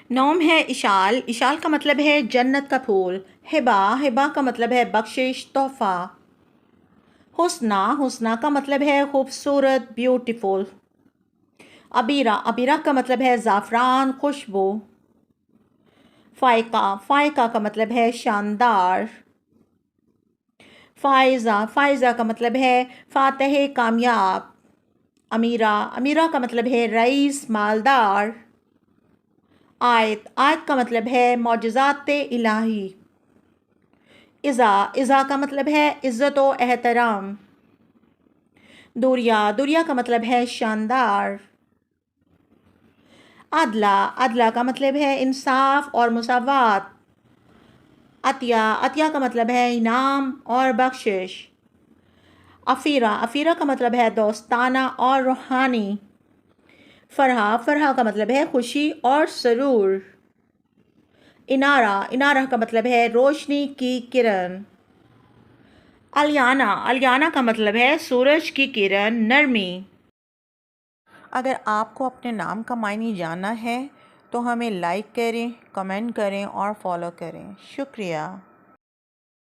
नौम है इशाल। इशाल का मतलब है जन्नत का फूल। हिबा, हिबा का मतलब है बख्शिश, तोहफ़ा। हुस्ना, हुस्ना का मतलब है खूबसूरत, ब्यूटीफुल। अबीरा, अबीरा का मतलब है ज़ाफ़रान, खुशबू। फ़ायका, फ़ायका का मतलब है शानदार। फ़ायज़ा, फ़ायज़ा का मतलब है फ़ातह, कामयाब। अमीरा, अमीरा का मतलब है रईस, मालदार। आयत, आयत का मतलब है मौजज़ात इलाही। इज़ा, इज़ा का मतलब है इज़्ज़त व एहतराम। दुरिया, दुरिया का मतलब है शानदार। अदला, अदला का मतलब है इंसाफ और मुसावात। अतिया, अतिया का मतलब है इनाम और बख्शिश। अफ़ीरा, अफ़ीरा का मतलब है दोस्ताना और रूहानी। फ़रहा, फ़रहा का मतलब है खुशी और सरूर। इनारा, इनारा का मतलब है रोशनी की किरण। अलियाना, अलियाना का मतलब है सूरज की किरण, नरमी। अगर आपको अपने नाम का मायने जानना है तो हमें लाइक करें, कमेंट करें और फॉलो करें। शुक्रिया।